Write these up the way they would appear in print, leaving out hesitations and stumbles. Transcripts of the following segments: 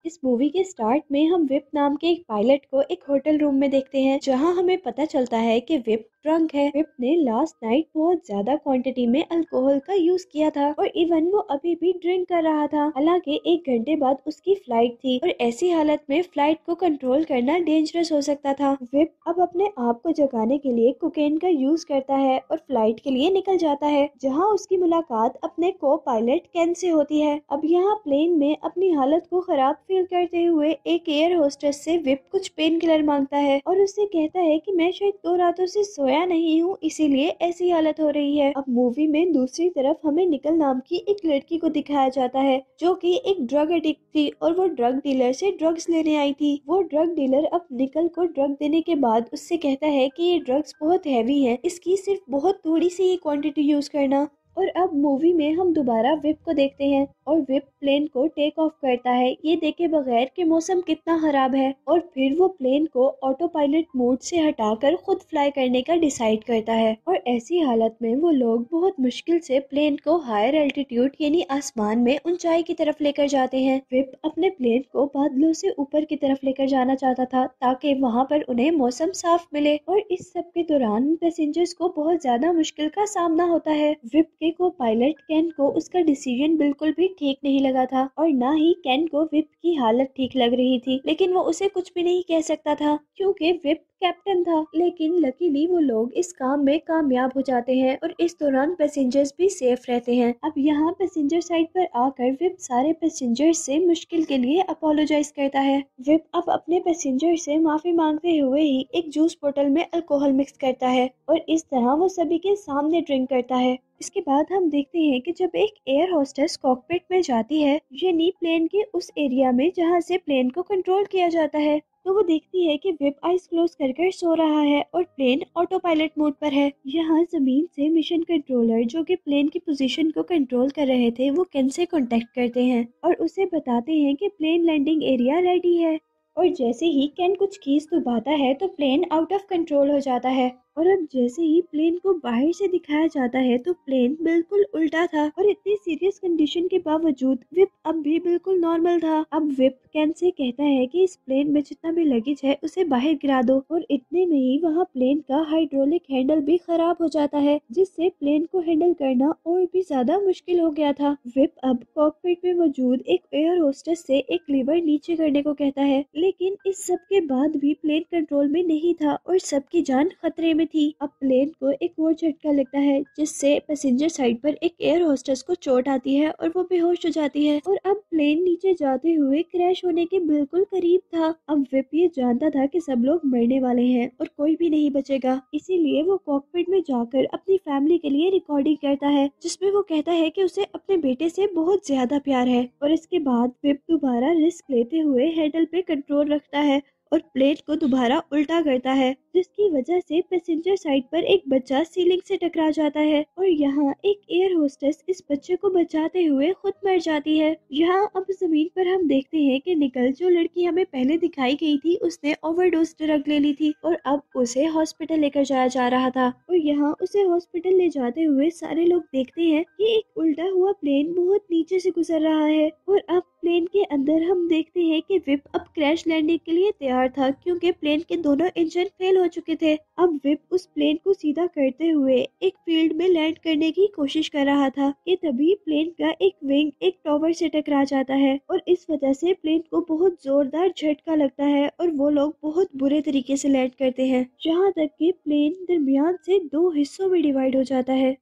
इस मूवी के स्टार्ट में हम विप नाम के एक पायलट को एक होटल रूम में देखते हैं, जहां हमें पता चलता है कि विप ड्रंक है। विप ने लास्ट नाइट बहुत ज्यादा क्वांटिटी में अल्कोहल का यूज किया था और इवन वो अभी भी ड्रिंक कर रहा था। हालांकि 1 घंटे बाद उसकी फ्लाइट थी और ऐसी हालत में फ्लाइट को कंट्रोल करना डेंजरस हो सकता था। विप अब अपने आप को जगाने के लिए कोकेन का यूज करता है और फ्लाइट के लिए निकल जाता है, जहाँ उसकी मुलाकात अपने को पायलट कैन से होती है। अब यहाँ प्लेन में अपनी हालत को खराब फील करते हुए एक एयर होस्टेस से विप कुछ पेन किलर मांगता है और उससे कहता है कि मैं शायद 2 रातों से सोया नहीं हूँ, इसीलिए ऐसी हालत हो रही है। अब मूवी में दूसरी तरफ हमें निकल नाम की एक लड़की को दिखाया जाता है, जो कि एक ड्रग एडिक्ट थी और वो ड्रग डीलर से ड्रग्स लेने आई थी। वो ड्रग डीलर अब निकल को ड्रग देने के बाद उससे कहता है कि ये ड्रग्स बहुत हैवी है, इसकी सिर्फ बहुत थोड़ी सी ही क्वांटिटी यूज करना। और अब मूवी में हम दोबारा विप को देखते हैं और विप प्लेन को टेक ऑफ करता है, ये देखे बगैर कि मौसम कितना खराब है, और फिर वो प्लेन को ऑटो पायलट मोड से हटाकर खुद फ्लाई करने का डिसाइड करता है। और ऐसी हालत में वो लोग बहुत मुश्किल से प्लेन को हायर एल्टीट्यूड यानी आसमान में ऊंचाई की तरफ लेकर जाते हैं। विप अपने प्लेन को बादलों से ऊपर की तरफ लेकर जाना चाहता था ताकि वहाँ पर उन्हें मौसम साफ मिले, और इस सब के दौरान पैसेंजर्स को बहुत ज्यादा मुश्किल का सामना होता है। विप को पायलट कैन को उसका डिसीजन बिल्कुल भी ठीक नहीं लगा था और ना ही कैन को विप की हालत ठीक लग रही थी, लेकिन वो उसे कुछ भी नहीं कह सकता था क्योंकि विप कैप्टन था। लेकिन लकीली वो लोग इस काम में कामयाब हो जाते हैं और इस दौरान पैसेंजर्स भी सेफ रहते हैं। अब यहाँ पैसेंजर साइड पर आकर विप सारे पैसेंजर्स से मुश्किल के लिए अपोलोजाइज करता है। विप अब अपने पैसेंजर से माफी मांगते हुए ही एक जूस बोतल में अल्कोहल मिक्स करता है और इस तरह वो सभी के सामने ड्रिंक करता है। इसके बाद हम देखते हैं कि जब एक एयर होस्टेस कॉकपिट में जाती है, यानी प्लेन के उस एरिया में जहां से प्लेन को कंट्रोल किया जाता है, तो वो देखती है कि विप आइज क्लोज कर सो रहा है और प्लेन ऑटो पायलट मोड पर है। यहाँ जमीन से मिशन कंट्रोलर जो कि प्लेन की पोजीशन को कंट्रोल कर रहे थे, वो कैन से कांटेक्ट करते हैं और उसे बताते हैं कि प्लेन लैंडिंग एरिया रेडी है। और जैसे ही कैन कुछ कीज दबाता है तो प्लेन आउट ऑफ कंट्रोल हो जाता है, और अब जैसे ही प्लेन को बाहर से दिखाया जाता है तो प्लेन बिल्कुल उल्टा था और इतनी सीरियस कंडीशन के बावजूद विप अब भी बिल्कुल नॉर्मल था। अब विप कैन से कहता है कि इस प्लेन में जितना भी लगेज है उसे बाहर गिरा दो, और इतने में ही वहाँ प्लेन का हाइड्रोलिक हैंडल भी खराब हो जाता है, जिससे प्लेन को हैंडल करना और भी ज्यादा मुश्किल हो गया था। विप अब कॉकपिट में मौजूद एक एयर होस्टेस से एक लीवर नीचे करने को कहता है, लेकिन इस सब के बाद भी प्लेन कंट्रोल में नहीं था और सबकी जान खतरे में थी। अब प्लेन को एक और झटका लगता है, जिससे पैसेंजर साइड पर एक एयर होस्टेस को चोट आती है और वो बेहोश हो जाती है, और अब प्लेन नीचे जाते हुए क्रैश होने के बिल्कुल करीब था। अब विप ये जानता था कि सब लोग मरने वाले हैं और कोई भी नहीं बचेगा, इसीलिए वो कॉकपिट में जाकर अपनी फैमिली के लिए रिकॉर्डिंग करता है, जिसमें वो कहता है कि उसे अपने बेटे से बहुत ज्यादा प्यार है। और इसके बाद विप दोबारा रिस्क लेते हुए हैंडल पे कंट्रोल रखता है और प्लेन को दोबारा उल्टा करता है, जिसकी वजह से पैसेंजर साइड पर एक बच्चा सीलिंग से टकरा जाता है और यहाँ एक एयर होस्टेस इस बच्चे को बचाते हुए खुद मर जाती है। यहाँ अब जमीन पर हम देखते हैं कि निकल, जो लड़की हमें पहले दिखाई गई थी, उसने ओवरडोज ड्रग ले ली थी और अब उसे हॉस्पिटल लेकर जाया जा रहा था। और यहाँ उसे हॉस्पिटल ले जाते हुए सारे लोग देखते हैं कि एक उल्टा हुआ प्लेन बहुत नीचे से गुजर रहा है, और अब प्लेन के अंदर हम देखते हैं कि विप अब क्रैश लैंडिंग के लिए तैयार था, क्योंकि प्लेन के दोनों इंजन फेल हो चुके थे। अब विप उस प्लेन को सीधा करते हुए एक फील्ड में लैंड करने की कोशिश कर रहा था कि तभी प्लेन का एक विंग एक टॉवर से टकरा जाता है और इस वजह से प्लेन को बहुत जोरदार झटका लगता है और वो लोग बहुत बुरे तरीके से लैंड करते हैं, जहाँ तक कि प्लेन दरमियान से 2 हिस्सों में डिवाइड हो जाता है।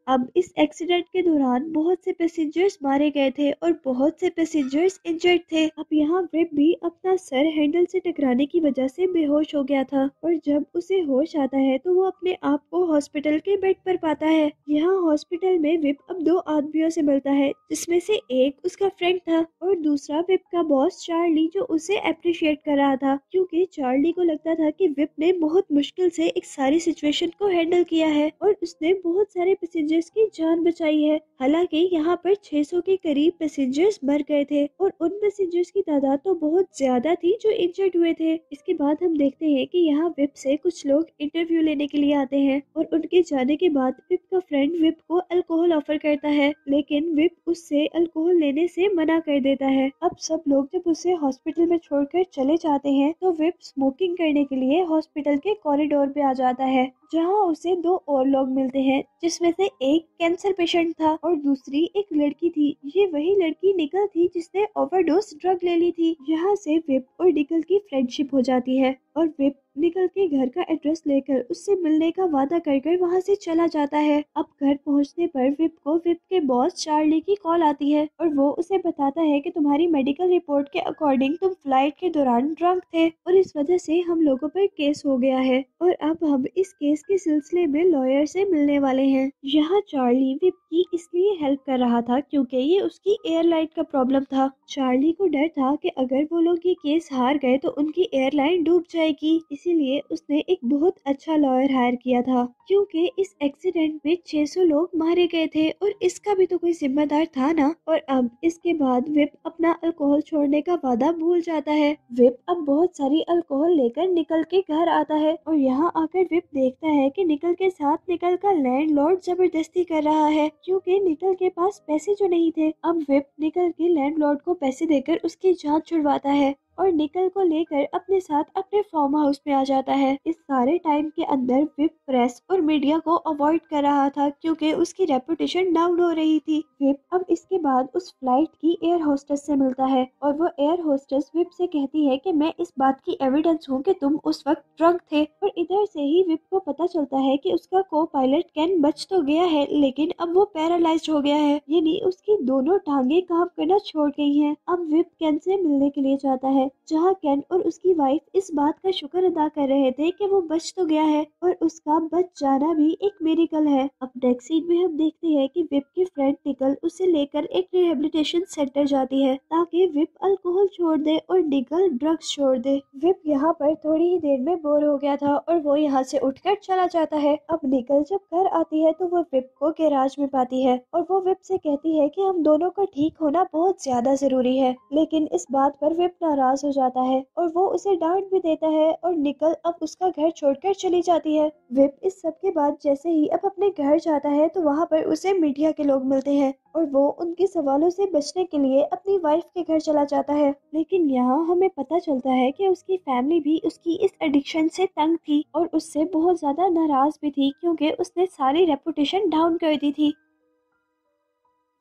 अब इस एक्सीडेंट के दौरान बहुत से पैसेंजर्स मारे गए थे और बहुत से पैसेंजर्स इंजर्ड थे। अब यहाँ विप भी अपना सर हैंडल से टकराने की वजह से बेहोश हो गया था, और जब उसे होश आता है तो वो अपने आप को हॉस्पिटल के बेड पर पाता है। यहाँ हॉस्पिटल में विप अब 2 आदमियों से मिलता है, जिसमें से एक उसका फ्रेंड था और दूसरा विप का बॉस चार्ली, जो उसे अप्रिशिएट कर रहा था, क्योंकि चार्ली को लगता था कि विप ने बहुत मुश्किल से एक सारी सिचुएशन को हैंडल किया है और उसने बहुत सारे पैसेंजर पैसेंजर्स की जान बचाई है। हालांकि यहाँ पर 600 के करीब पैसेंजर्स मर गए थे और उन पैसेंजर्स की तादाद तो बहुत ज्यादा थी जो इंजर्ड हुए थे। इसके बाद हम देखते हैं कि यहाँ विप से कुछ लोग इंटरव्यू लेने के लिए आते हैं और उनके जाने के बाद विप का फ्रेंड विप को अल्कोहल ऑफर करता है, लेकिन विप उससे अल्कोहल लेने से मना कर देता है। अब सब लोग जब उसे हॉस्पिटल में छोड़कर चले जाते हैं तो विप स्मोकिंग करने के लिए हॉस्पिटल के कॉरिडोर पे आ जाता है, जहाँ उसे दो और लोग मिलते हैं, जिसमें से एक कैंसर पेशेंट था और दूसरी एक लड़की थी। ये वही लड़की निकल थी जिसने ओवरडोज ड्रग ले ली थी। यहाँ से विप और निकल की फ्रेंडशिप हो जाती है और विप निकल के घर का एड्रेस लेकर उससे मिलने का वादा कर वहाँ से चला जाता है। अब घर पहुँचने पर विप को विप के बॉस चार्ली की कॉल आती है और वो उसे बताता है कि तुम्हारी मेडिकल रिपोर्ट के अकॉर्डिंग तुम फ्लाइट के दौरान ड्रंक थे और इस वजह से हम लोगों पर केस हो गया है और अब हम इस केस के सिलसिले में लॉयर से मिलने वाले हैं। यहाँ चार्ली विप की इसलिए हेल्प कर रहा था क्योंकि ये उसकी एयरलाइन का प्रॉब्लम था। चार्ली को डर था कि अगर वो लोग ये केस हार गए तो उनकी एयरलाइन डूब जाएगी, इसीलिए उसने एक बहुत अच्छा लॉयर हायर किया था क्योंकि इस एक्सीडेंट में 600 लोग मारे गए थे और इसका भी तो कोई जिम्मेदार था ना। और अब इसके बाद विप अपना अल्कोहल छोड़ने का वादा भूल जाता है। विप अब बहुत सारी अल्कोहल लेकर निकल के घर आता है और यहाँ आकर विप देखता है कि निकल के साथ निकल का लैंडलॉर्ड जबरदस्ती कर रहा है क्योंकि निकल के पास पैसे जो नहीं थे। अब विप निकल के लैंडलॉर्ड को पैसे देकर उसकी जान छुड़वाता है और निकल को लेकर अपने साथ अपने फार्म हाउस में आ जाता है। इस सारे टाइम के अंदर विप प्रेस और मीडिया को अवॉइड कर रहा था क्योंकि उसकी रेपुटेशन डाउन हो रही थी। विप अब इसके बाद उस फ्लाइट की एयर होस्टेस से मिलता है और वो एयर होस्टेस विप से कहती है कि मैं इस बात की एविडेंस हूँ कि तुम उस वक्त ड्रंक थे। और इधर से ही विप को पता चलता है कि उसका को पायलट कैन बच तो गया है लेकिन अब वो पैरालाइज्ड हो गया है, यानी उसकी दोनों टांगे काम करना छोड़ गई हैं। अब विप कैन से मिलने के लिए जाता है जहाँ कैन और उसकी वाइफ इस बात का शुक्र अदा कर रहे थे कि वो बच तो गया है और उसका बच जाना भी एक मिरेकल है। अब नेक्स्ट सीन में हम देखते हैं कि विप की फ्रेंड निकल उसे लेकर एक रिहेबिलिटेशन सेंटर जाती है ताकि विप अल्कोहल छोड़ दे और निकल ड्रग्स छोड़ दे। विप यहाँ पर थोड़ी ही देर में बोर हो गया था और वो यहाँ से उठकर चला जाता है। अब निकल जब घर आती है तो वो विप को गैराज में पाती है और वो विप से कहती है कि हम दोनों का ठीक होना बहुत ज्यादा जरूरी है, लेकिन इस बात पर विप नाराज हो जाता है और वो उसे डांट भी देता है और निकल अब उसका घर छोड़कर चली जाती है। विप इस सब के बाद जैसे ही अब अपने घर जाता है तो वहाँ पर उसे मीडिया के लोग मिलते हैं और वो उनके सवालों से बचने के लिए अपनी वाइफ के घर चला जाता है। लेकिन यहाँ हमें पता चलता है कि उसकी फैमिली भी उसकी इस एडिक्शन से तंग थी और उससे बहुत ज्यादा नाराज भी थी क्योंकि उसने सारी रेपुटेशन डाउन कर दी थी।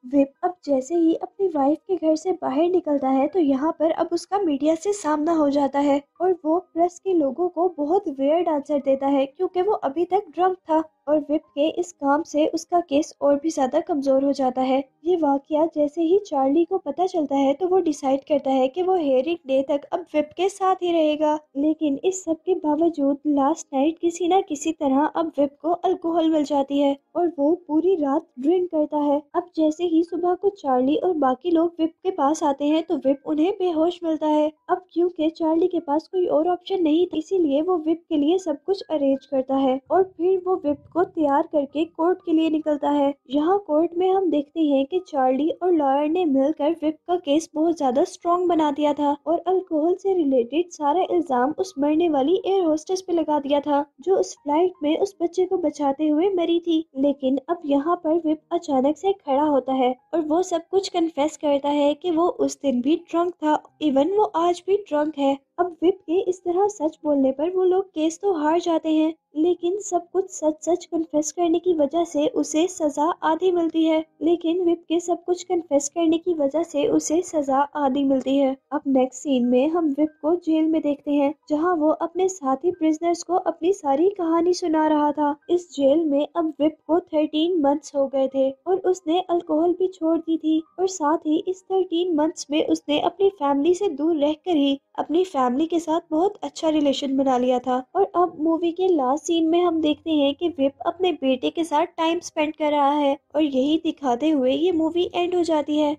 विप अब जैसे ही अपनी वाइफ के घर से बाहर निकलता है तो यहाँ पर अब उसका मीडिया से सामना हो जाता है और वो प्रेस के लोगों को बहुत वियर्ड आंसर देता है क्योंकि वो अभी तक ड्रंक था और विप के इस काम से उसका केस और भी ज्यादा कमजोर हो जाता है। ये वाकया जैसे ही चार्ली को पता चलता है तो वो डिसाइड करता है कि वो हेयरिंग डे तक अब विप के साथ ही रहेगा। लेकिन इस सब के बावजूद लास्ट नाइट किसी न किसी तरह अब विप को अल्कोहल मिल जाती है और वो पूरी रात ड्रिंक करता है। अब जैसे ही सुबह को चार्ली और बाकी लोग विप के पास आते हैं तो विप उन्हें बेहोश मिलता है। अब क्योंकि चार्ली के पास कोई और ऑप्शन नहीं था इसीलिए वो विप के लिए सब कुछ अरेंज करता है और फिर वो विप को तैयार करके कोर्ट के लिए निकलता है। यहाँ कोर्ट में हम देखते हैं कि चार्ली और लॉयर ने मिलकर विप का केस बहुत ज्यादा स्ट्रॉन्ग बना दिया था और अल्कोहल से रिलेटेड सारा इल्जाम उस मरने वाली एयर होस्टेस पे लगा दिया था जो उस फ्लाइट में उस बच्चे को बचाते हुए मरी थी। लेकिन अब यहाँ पर विप अचानक से खड़ा होता है और वो सब कुछ कन्फेस करता है कि वो उस दिन भी ड्रंक था, इवन वो आज भी ड्रंक है। अब विप के इस तरह सच बोलने पर वो लोग केस तो हार जाते हैं लेकिन सब कुछ सच सच कन्फेस करने की वजह से उसे सजा आधी मिलती है। लेकिन विप के सब कुछ कन्फेस करने की वजह से उसे सजा आधी मिलती है। अब नेक्स्ट सीन में हम विप को जेल में देखते हैं जहां वो अपने साथी प्रिजनर्स को अपनी सारी कहानी सुना रहा था। इस जेल में अब विप को 13 मंथ्स हो गए थे और उसने अल्कोहल भी छोड़ दी थी और साथ ही इस 13 मंथ्स में उसने अपनी फैमिली से दूर रहकर ही अपनी फैमिली के साथ बहुत अच्छा रिलेशन बना लिया था। और अब मूवी के लास्ट सीन में हम देखते हैं कि विप अपने बेटे के साथ टाइम स्पेंड कर रहा है और यही दिखाते हुए ये मूवी एंड हो जाती है।